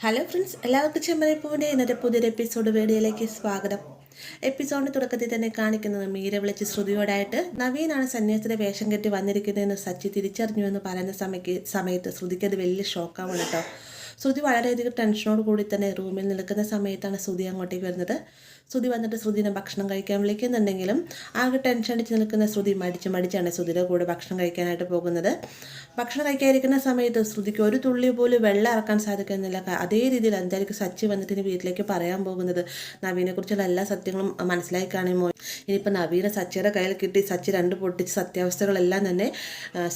Hello friends, എല്ലാവർക്കും ചെമ്മരിപ്പൂവിൻ്റെ ഇന്നത്തെ പുതിയൊരു എപ്പിസോഡ് വീഡിയോയിലേക്ക് സ്വാഗതം. എപ്പിസോഡിൻ്റെ തുടക്കത്തിൽ തന്നെ കാണിക്കുന്നത് മീര വിളിച്ച് ശ്രുതിയോടായിട്ട് നവീനാണ് സന്യാസിയുടെ വേഷം കെട്ടി വന്നിരിക്കുന്നതെന്ന് സച്ചി തിരിച്ചറിഞ്ഞു എന്ന് പറയുന്ന സമയത്ത് ശ്രുതിക്ക് അത് വലിയ ഷോക്കാവാണ് കേട്ടോ. ശ്രുതി വളരെയധികം ടെൻഷനോട് കൂടി തന്നെ റൂമിൽ നിൽക്കുന്ന സമയത്താണ് ശ്രുതി അങ്ങോട്ടേക്ക് വരുന്നത്. ശ്രുതി വന്നിട്ട് ശ്രുതിനെ ഭക്ഷണം കഴിക്കാൻ വിളിക്കുന്നുണ്ടെങ്കിലും ആകെ ടെൻഷൻ അടിച്ച് നിൽക്കുന്ന ശ്രുതി മടിച്ചാണ് ശ്രുതിയുടെ കൂടെ ഭക്ഷണം കഴിക്കാനായിട്ട് പോകുന്നത്. ഭക്ഷണം കഴിക്കാതിരിക്കുന്ന സമയത്ത് ശ്രുതിക്ക് ഒരു തുള്ളി പോലും വെള്ളം ഇറക്കാൻ സാധിക്കുന്നില്ല. അതേ രീതിയിൽ എന്തായിരിക്കും സച്ചി വന്നിട്ട് വീട്ടിലേക്ക് പറയാൻ പോകുന്നത്. നവീനെക്കുറിച്ചുള്ള എല്ലാ സത്യങ്ങളും മനസ്സിലാക്കി കാണുമോ? ഇനിയിപ്പോൾ നവീനെ സച്ചിയുടെ കയ്യിൽ കിട്ടി സച്ചി രണ്ട് പൊട്ടിച്ച് സത്യാവസ്ഥകളെല്ലാം തന്നെ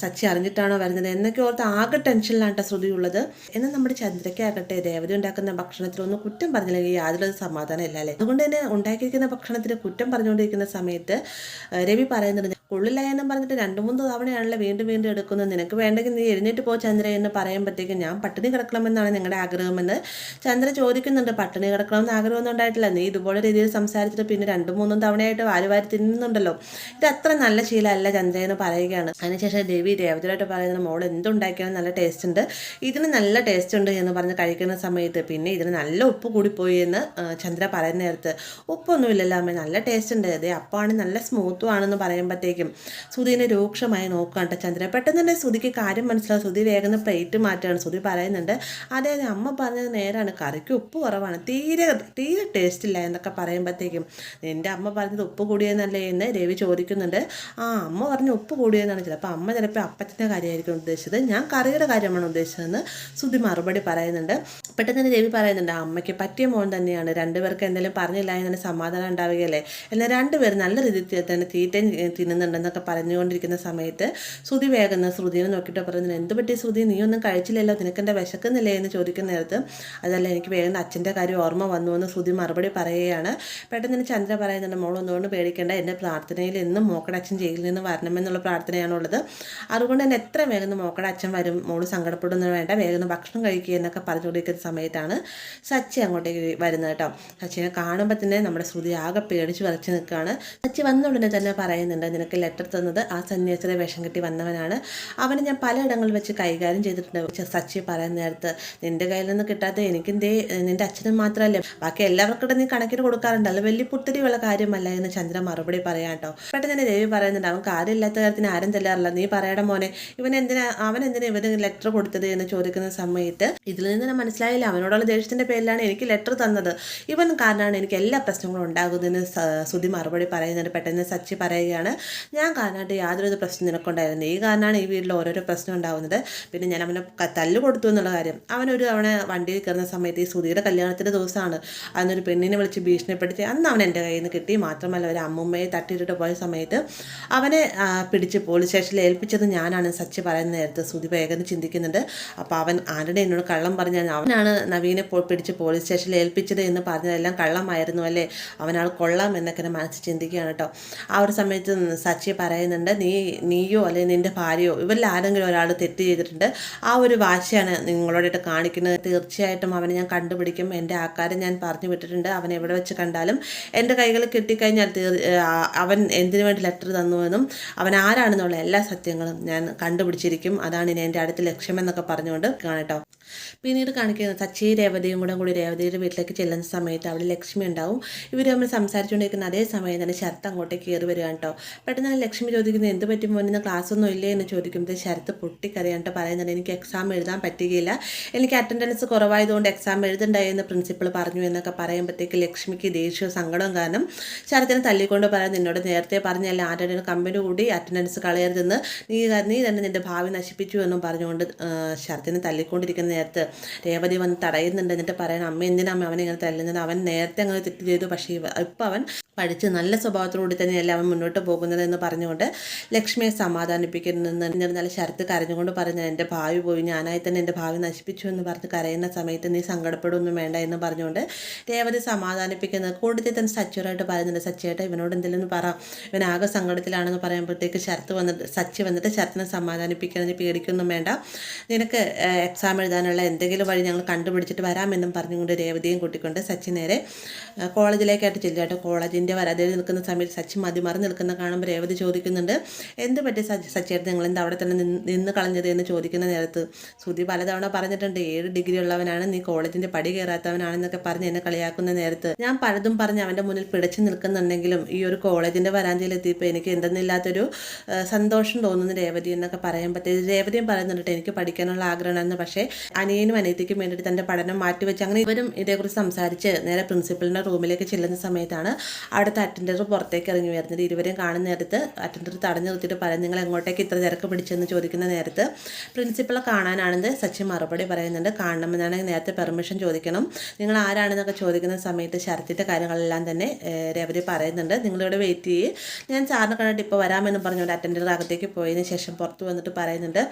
സച്ചി അറിഞ്ഞിട്ടാണോ വരുന്നത് എന്നൊക്കെ ഓർത്ത് ആകെ ടെൻഷനിലാണ് ശ്രുതി ഉള്ളത്. എന്നാൽ നമ്മുടെ ചന്ദ്രയ്ക്കാകട്ടെ ദേവത ഉണ്ടാക്കുന്ന ഭക്ഷണത്തിലൊന്നും കുറ്റം പറഞ്ഞില്ലെങ്കിൽ യാതൊരു സമാധാനം ഇല്ല അല്ലേ. അതുകൊണ്ട് തന്നെ ഉണ്ടാക്കിയിരിക്കുന്ന ഭക്ഷണത്തിന് കുറ്റം പറഞ്ഞുകൊണ്ടിരിക്കുന്ന സമയത്ത് രവി പറയുന്നുണ്ട്, കൊള്ളില്ല എന്നും പറഞ്ഞിട്ട് 2-3 തവണയാണല്ലോ വീണ്ടും എടുക്കുന്നത്. നിനക്ക് വേണ്ടെങ്കിൽ നീ എഴുന്നേറ്റ് പോ ചന്ദ്ര എന്ന് പറയുമ്പോഴത്തേക്കും ഞാൻ പട്ടിണി കിടക്കണമെന്നാണ് നിങ്ങളുടെ ആഗ്രഹമെന്ന് ചന്ദ്ര ചോദിക്കുന്നുണ്ട്. പട്ടിണി കിടക്കണമെന്ന് ആഗ്രഹമൊന്നും ഉണ്ടായിട്ടില്ല. നീ ഇതുപോലെ രീതിയിൽ സംസാരിച്ചിട്ട് പിന്നെ 2-3 തവണയായിട്ട് വാരി തിന്നുന്നുണ്ടല്ലോ. ഇത് അത്ര നല്ല ശീലമല്ല ചന്ദ്ര എന്ന് പറയുകയാണ്. അതിനുശേഷം രവി ദേവതയായിട്ട് പറയുന്നത്, മോൾ എന്തുണ്ടാക്കിയാലും നല്ല ടേസ്റ്റ് ഉണ്ട്, ഇതിന് നല്ല ടേസ്റ്റ് ഉണ്ട് എന്ന് പറഞ്ഞ് കഴിക്കുന്ന സമയത്ത് പിന്നെ ഇതിന് നല്ല ഉപ്പ് കൂടിപ്പോയി എന്ന് ചന്ദ്ര പറയുന്ന നേരത്ത്, ഉപ്പൊന്നുമില്ലല്ലോ അമ്മ, നല്ല ടേസ്റ്റ് ഉണ്ട്, അതേ അപ്പമാണ് നല്ല സ്മൂത്തും ആണെന്ന് പറയുമ്പോഴത്തേക്കും ശ്രുതിനെ രൂക്ഷമായി നോക്കാണ്ട് ചന്ദ്ര. പെട്ടെന്ന് തന്നെ ശ്രുതിക്ക് കാര്യം മനസ്സിലാവും. ശ്രുതി വേഗം പ്ലേറ്റ് മാറ്റുകയാണ്. ശ്രുതി പറയുന്നുണ്ട്, അതെ അമ്മ പറഞ്ഞത് നേരാണ്, കറിക്ക് ഉപ്പ് കുറവാണ്, തീരെ ടേസ്റ്റ് ഇല്ല എന്നൊക്കെ പറയുമ്പോഴത്തേക്കും, എൻ്റെ അമ്മ പറഞ്ഞത് ഉപ്പ് കൂടിയെന്നല്ലേ എന്ന് രവി ചോദിക്കുന്നുണ്ട്. അമ്മ പറഞ്ഞ് ഉപ്പ് കൂടിയെന്നാണ്. ചിലപ്പോൾ അമ്മ അപ്പത്തിൻ്റെ കാര്യമായിരിക്കും ഉദ്ദേശിച്ചത്, ഞാൻ കറിയുടെ കാര്യമാണ് ഉദ്ദേശിച്ചതെന്ന് ശ്രുതി മറുപടി പറയുന്നുണ്ട്. പെട്ടെന്ന് തന്നെ രവി പറയുന്നുണ്ട്, അമ്മയ്ക്ക് പറ്റിയ മോൻ തന്നെയാണ്, രണ്ടുപേർക്ക് എന്തെങ്കിലും പറഞ്ഞില്ല എന്ന് സമാധാനം ഉണ്ടാവുകയല്ലേ, എന്നാൽ രണ്ടുപേർ നല്ല രീതിയിൽ തന്നെ തീറ്റയും തിന്നുന്നുണ്ടെന്നൊക്കെ പറഞ്ഞുകൊണ്ടിരിക്കുന്ന സമയത്ത് ശ്രുതി വേഗം ശ്രുതിനെ നോക്കിയിട്ട് പറയുന്നത്, എന്ത് പറ്റി ശ്രുതി, നീ ഒന്നും കഴിച്ചില്ലല്ലോ, നിനക്കെൻ്റെ വിശക്കുന്നില്ലേ എന്ന് ചോദിക്കുന്ന നേരത്ത്, അതല്ല എനിക്ക് വേഗം അച്ഛൻ്റെ കാര്യം ഓർമ്മ വന്നു എന്ന് ശ്രുതി മറുപടി പറയുകയാണ്. പെട്ടെന്ന് തന്നെ ചന്ദ്ര പറയുന്നുണ്ട്, മോൾ ഒന്നുകൊണ്ട് പേടിക്കേണ്ട, എൻ്റെ പ്രാർത്ഥനയിൽ എന്നും മോക്കടെ അച്ഛൻ ജയിലിൽ നിന്ന് വരണമെന്നുള്ള പ്രാർത്ഥനയാണുള്ളത്, അതുകൊണ്ട് തന്നെ എത്ര വേഗം മോക്കടെ അച്ഛൻ വരും, മോള് സങ്കടപ്പെടുന്നത് വേണ്ട, വേഗം ഭക്ഷണം കഴിക്കുക എന്നൊക്കെ പറഞ്ഞുകൊണ്ടിരിക്കുന്ന സമയത്താണ് സച്ചി അങ്ങോട്ടേക്ക് വരുന്നത് കേട്ടോ. സച്ചിനെ കാണുമ്പോൾ തന്നെ നമ്മുടെ ശ്രുതി ആകെ പേടിച്ച് വിറച്ച് നിൽക്കുകയാണ്. സച്ചി വന്ന ഉടനെ തന്നെ പറയുന്നുണ്ട്, നിനക്ക് ലെറ്റർ തന്നത് ആ സന്യാസിയുടെ വേഷം കെട്ടി വന്നവനാണ്, അവനെ ഞാൻ പലയിടങ്ങളിൽ വെച്ച് കൈകാര്യം ചെയ്തിട്ടുണ്ട്. സച്ചി പറയുന്ന നേരത്ത്, നിന്റെ കയ്യിൽ നിന്ന് കിട്ടാത്ത എനിക്കെന്തേ, നിന്റെ അച്ഛനും മാത്രമല്ലേ, ബാക്കി എല്ലാവർക്കും നീ കണക്കിന് കൊടുക്കാറുണ്ടല്ലോ, വലിയ പുത്തിരിയുള്ള കാര്യമല്ല എന്ന് ചന്ദ്ര മറുപടി പറയാം കേട്ടോ. പെട്ടെന്ന് തന്നെ രവി പറയുന്നുണ്ട്, അവൻ കാര്യമില്ലാത്ത കാര്യത്തിന് ആരും തല്ലാറില്ല, നീ പറയണം മോനെ, അവൻ എന്തിനാ ഇവന് ലെറ്റർ കൊടുത്തത് എന്ന് ചോദിക്കുന്ന സമയത്ത് ഇതിൽ നിന്ന് തന്നെ മനസ്സിലായില്ല, അവനോടുള്ള ദേഷ്യത്തിൻ്റെ പേരിലാണ് എനിക്ക് ലെറ്റർ തന്നത്, ഇവൻ കാരണമാണ് എനിക്ക് എല്ലാ പ്രശ്നങ്ങളും ഉണ്ടാകുന്നതെന്ന് ശ്രുതി മറുപടി പറയുന്നുണ്ട്. പെട്ടെന്ന് സച്ചി പറയുകയാണ്, ഞാൻ കാരണമായിട്ട് യാതൊരു പ്രശ്നം നിനക്കുണ്ടായിരുന്നു, ഈ കാരണമാണ് ഈ വീട്ടിൽ ഓരോരോ പ്രശ്നം ഉണ്ടാകുന്നത്, പിന്നെ ഞാൻ അവനെ തല്ല് കൊടുത്തു എന്നുള്ള കാര്യം, അവനൊരു തവണ വണ്ടിയിൽ കയറുന്ന സമയത്ത് ഈ ശ്രുതിയുടെ കല്യാണത്തിൻ്റെ ദിവസമാണ്, അന്നൊരു പെണ്ണിനെ വിളിച്ച് ഭീഷണിപ്പെടുത്തി, അന്ന് അവൻ എൻ്റെ കയ്യിൽ നിന്ന് കിട്ടി, മാത്രമല്ല ഒരു അമ്മുമ്മയെ തട്ടിയിട്ടിട്ട് പോയ സമയത്ത് അവനെ പിടിച്ച് പോലീസ് സ്റ്റേഷനിൽ ഏൽപ്പിച്ചത് ഞാനാണ് സച്ചി പറയുന്ന നേരത്ത് ശ്രുതി വേഗം ചിന്തിക്കുന്നുണ്ട്. അപ്പോൾ അവൻ ആരുടെ എന്നോട് കള്ളം പറഞ്ഞാൽ അവനാണ് നവീനെ പിടിച്ച് പോലീസ് സ്റ്റേഷനിൽ ഏൽപ്പിച്ചത് എന്ന് പറഞ്ഞതെല്ലാം കള്ളമായിരുന്നു അല്ലേ, അവനാൾ കൊള്ളാം എന്നൊക്കെ മനസ്സിൽ ചിന്തിക്കുകയാണ് കേട്ടോ. ആ ഒരു സമയത്ത് സച്ചി പറയുന്നുണ്ട്, നീയോ അല്ലെങ്കിൽ നിൻ്റെ ഭാര്യയോ ഇവരിൽ ആരെങ്കിലും ഒരാൾ തെറ്റ് ചെയ്തിട്ടുണ്ട്, ആ ഒരു വാശിയാണ് നിങ്ങളോടായിട്ട് കാണിക്കുന്നത്, തീർച്ചയായിട്ടും അവനെ ഞാൻ കണ്ടുപിടിക്കും, എൻ്റെ ആൾക്കാരെ ഞാൻ പറഞ്ഞു വിട്ടിട്ടുണ്ട്, അവൻ എവിടെ വെച്ച് കണ്ടാലും എൻ്റെ കൈകൾ കിട്ടിക്കഴിഞ്ഞാൽ അവൻ എന്തിനു വേണ്ടി ലെറ്റർ തന്നുവെന്നും അവൻ ആരാണെന്നുള്ള എല്ലാ സത്യങ്ങളും ഞാൻ കണ്ടുപിടിച്ചിരിക്കും, അതാണ് ഇനി എൻ്റെ അടുത്ത ലക്ഷ്യമെന്നൊക്കെ പറഞ്ഞുകൊണ്ട് കാണട്ടോ. പിന്നീട് കാണിക്കുന്നത് സച്ചി രേവതിയും കൂടി രേവതിയുടെ വീട്ടിലേക്ക് ചെല്ലുന്ന സമയത്ത് അവിടെ ലക്ഷ്മി ഉണ്ടാവും. ഇവർ തമ്മിൽ സംസാരിച്ചുകൊണ്ടിരിക്കുന്ന അതേ സമയം തന്നെ ശരത്ത് അങ്ങോട്ടേക്ക് കയറി വരികയാണ് കേട്ടോ. പെട്ടെന്ന് ലക്ഷ്മി ചോദിക്കുന്നത്, എന്ത് പറ്റി മോനിന്ന് ക്ലാസ് ഒന്നും ഇല്ലേ എന്ന് ചോദിക്കുമ്പോൾ ശരത്ത് പൊട്ടിക്കറിയാണ്ട് പറയുന്നുണ്ട്, എനിക്ക് എക്സാം എഴുതാൻ പറ്റുകയില്ല, എനിക്ക് അറ്റൻഡൻസ് കുറവായതുകൊണ്ട് എക്സാം എഴുതണ്ടായി എന്ന് പ്രിൻസിപ്പൾ പറഞ്ഞു എന്നൊക്കെ പറയുമ്പോഴത്തേക്ക് ലക്ഷ്മിക്ക് ദേഷ്യവും സങ്കടവും കാരണം ശരത്തിനെ തല്ലിക്കൊണ്ട് പറയാൻ, നിന്നോട് നേരത്തെ പറഞ്ഞല്ല ആരുടെ കമ്പനി കൂടി അറ്റൻഡൻസ് കളയരുതെന്ന്, നീ തന്നെ നിൻ്റെ ഭാവി നശിപ്പിച്ചു എന്നും പറഞ്ഞുകൊണ്ട് ശരത്തിനെ തല്ലിക്കൊണ്ടിരിക്കുന്ന നേരത്ത് രേവതി വന്ന് തടയുന്നുണ്ട്. എന്നിട്ട് പറയാൻ, അമ്മ എന്തിനാ അവനെ ഇങ്ങനെ തല്ലുന്നത്, അവൻ നേരത്തെ അങ്ങനെ തെറ്റ് ചെയ്തു, പക്ഷേ ഇപ്പം അവൻ പഠിച്ച് നല്ല സ്വഭാവത്തോടുകൂടി തന്നെയല്ല അവൻ മുന്നോട്ട് പോകുന്നത് എന്ന് പറഞ്ഞുകൊണ്ട് ലക്ഷ്മിയെ സമാധാനിപ്പിക്കുന്നിരുന്നാൽ ശരത്ത് കരഞ്ഞുകൊണ്ട് പറഞ്ഞു, എൻ്റെ ഭാവി പോയി, ഞാനായി തന്നെ എൻ്റെ ഭാവി നശിപ്പിച്ചു എന്ന് പറഞ്ഞ് കരയുന്ന സമയത്ത് നീ സങ്കടപ്പെടുമൊന്നും വേണ്ട എന്ന് പറഞ്ഞുകൊണ്ട് രേവതി സമാധാനിപ്പിക്കുന്നത്. കൂടുതൽ തന്നെ സച്ചിയോടായിട്ട് പറയുന്നുണ്ട്, സച്ചിയായിട്ട് ഇവനോട് എന്തെങ്കിലും പറ, ഇവനാകെ സങ്കടത്തിലാണെന്ന് പറയുമ്പോഴത്തേക്ക് സച്ചി വന്നിട്ട് ശരത്തിനെ സമാധാനിപ്പിക്കുന്നത്, പേടിക്കൊന്നും വേണ്ട, നിനക്ക് എക്സാം എഴുതാനുള്ള എന്തെങ്കിലും വഴി ഞങ്ങൾ കണ്ടുപിടിച്ചിട്ട് വരാമെന്നും പറഞ്ഞുകൊണ്ട് രേവതിയും കൂട്ടിക്കൊണ്ട് സച്ചി നേരെ കോളേജിലേക്കായിട്ട് ചെല്ലുകട്ടോ. കോളേജിൻ്റെ നിൻ്റെ വരാതെ നിൽക്കുന്ന സമയത്ത് സച്ചി മതിമറന്ന് നിൽക്കുന്ന കാണുമ്പോൾ രേവതി ചോദിക്കുന്നുണ്ട്, എന്ത് പറ്റി സച്ചിയായിട്ട് നിങ്ങൾ എന്താ അവിടെ തന്നെ നിന്ന് കളഞ്ഞത് എന്ന് ചോദിക്കുന്ന നേരത്ത് ശ്രുതി പലതവണ പറഞ്ഞിട്ടുണ്ട് 7 ഡിഗ്രി ഉള്ളവനാണ്, നീ കോളേജിൻ്റെ പടി കയറാത്തവനാണെന്നൊക്കെ പറഞ്ഞ് എന്നെ കളിയാക്കുന്ന നേരത്ത് ഞാൻ പലതും പറഞ്ഞ് അവൻ്റെ മുന്നിൽ പിടിച്ചു നിൽക്കുന്നുണ്ടെങ്കിലും ഈ ഒരു കോളേജിൻ്റെ വരാന്തയിലെത്തിയപ്പോൾ എനിക്ക് എന്തെന്നില്ലാത്തൊരു സന്തോഷം തോന്നുന്നു രേവതി എന്നൊക്കെ പറയുമ്പോഴത്തേക്ക് രേവതിയും പറയുന്നുണ്ട് എനിക്ക് പഠിക്കാനുള്ള ആഗ്രഹമായിരുന്നു, പക്ഷേ അനിയനും അനിയത്തിക്കും വേണ്ടിയിട്ട് തൻ്റെ പഠനം മാറ്റിവെച്ച് അങ്ങനെ ഇവരും ഇതേക്കുറിച്ച് സംസാരിച്ച് നേരെ പ്രിൻസിപ്പലിൻ്റെ റൂമിലേക്ക് ചെല്ലുന്ന സമയത്താണ് അവിടുത്തെ അറ്റൻഡർ പുറത്തേക്ക് ഇറങ്ങി വരുന്നത്. ഇരുവരെയും കാണുന്ന നേരത്ത് അറ്റൻഡർ തടഞ്ഞു നിർത്തിയിട്ട് പറയും, നിങ്ങൾ എങ്ങോട്ടേക്ക് ഇത്ര തിരക്ക് പിടിച്ചെന്ന് ചോദിക്കുന്ന നേരത്ത് പ്രിൻസിപ്പളെ കാണാനാണെന്ന് സച്ചി മറുപടി പറയുന്നുണ്ട്. കാണണമെന്നാണെങ്കിൽ നേരത്തെ പെർമിഷൻ ചോദിക്കണം, നിങ്ങൾ ആരാണെന്നൊക്കെ ചോദിക്കുന്ന സമയത്ത് ശരത്തിൻ്റെ കാര്യങ്ങളെല്ലാം തന്നെ രേവതി പറയുന്നുണ്ട്. നിങ്ങളിവിടെ വെയിറ്റ് ചെയ്യ്, ഞാൻ സാറിനെ കണ്ടിട്ട് ഇപ്പോൾ വരാമെന്ന് പറഞ്ഞുകൊണ്ട് അറ്റൻഡർ അകത്തേക്ക് പോയതിന് ശേഷം പുറത്ത് വന്നിട്ട് പറയുന്നുണ്ട്,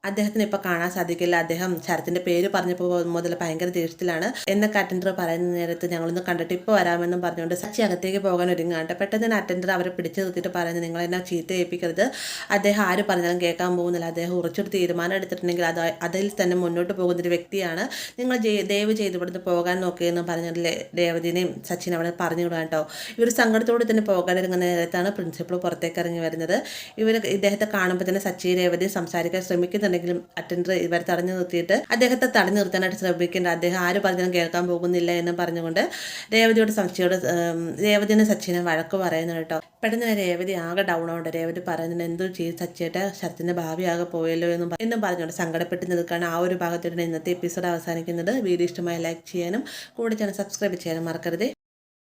അദ്ദേഹത്തിന് ഇപ്പോൾ കാണാൻ സാധിക്കില്ല, അദ്ദേഹം ശരത്തിൻ്റെ പേര് പറഞ്ഞപ്പോൾ മുതൽ ഭയങ്കര ദേഷ്യത്തിലാണ് എന്നൊക്കെ അറ്റൻഡർ പറയുന്ന നേരത്ത് ഞങ്ങളൊന്ന് കണ്ടിട്ട് ഇപ്പോൾ വരാമെന്നും പറഞ്ഞുകൊണ്ട് സച്ചി അകത്തേക്ക് പോകാൻ ഒരുങ്ങാണ്ട് പെട്ടെന്ന് അറ്റൻഡർ അവരെ പിടിച്ചു നിർത്തിയിട്ട് പറയുന്നത്, നിങ്ങൾ എന്നെ ചീത്ത ഏൽപ്പിക്കരുത്, അദ്ദേഹം ആര് പറഞ്ഞാലും കേൾക്കാൻ പോകുന്നില്ല, അദ്ദേഹം ഉറച്ചൊരു തീരുമാനം എടുത്തിട്ടുണ്ടെങ്കിൽ അതിൽ തന്നെ മുന്നോട്ട് പോകുന്നൊരു വ്യക്തിയാണ്, നിങ്ങൾ ദയവ് ചെയ്ത് ഇവിടുന്ന് പോകാൻ നോക്കിയെന്ന് പറഞ്ഞില്ലേ രേവതിനെയും സച്ചിനെ അവിടെ പറഞ്ഞു വിടാൻ കേട്ടോ. ഇവർ സങ്കടത്തോടെ തന്നെ പോകാനിറങ്ങുന്ന നേരത്താണ് പ്രിൻസിപ്പൾ പുറത്തേക്ക് ഇറങ്ങി വരുന്നത്. ഇവർ ഇദ്ദേഹത്തെ കാണുമ്പോൾ തന്നെ സച്ചി രേവതി സംസാരിക്കാൻ ശ്രമിക്കുന്നുണ്ടെങ്കിലും അറ്റൻഡർ ഇവർ തടഞ്ഞു നിർത്തിയിട്ട് അദ്ദേഹത്തെ തടഞ്ഞു നിർത്താനായിട്ട് ശ്രമിക്കേണ്ട, അദ്ദേഹം ആര് പറഞ്ഞാലും കേൾക്കാൻ പോകുന്നില്ല എന്ന് പറഞ്ഞുകൊണ്ട് രേവതിനെ സച്ചിനെ വഴക്ക് പറയുന്നത് കേട്ടോ. പെട്ടെന്ന് രേവതി ആകെ ഡൗൺ ആവുണ്ട്. രേവതി പറയുന്നത് എന്തോ ചെയ്ത് സച്ചിയുടെ ശരത്തിൻ്റെ ഭാവി ആകെ പോയല്ലോ എന്നും പറഞ്ഞുകൊണ്ട് സങ്കടപ്പെട്ട് നിൽക്കുകയാണ്. ആ ഒരു ഭാഗത്തോടെ ഇന്നത്തെ എപ്പിസോഡ് അവസാനിക്കുന്നത്. വീഡിയോ ഇഷ്ടമായി ലൈക്ക് ചെയ്യാനും കൂടെ ചാനൽ സബ്സ്ക്രൈബ് ചെയ്യാനും മറക്കരുത്.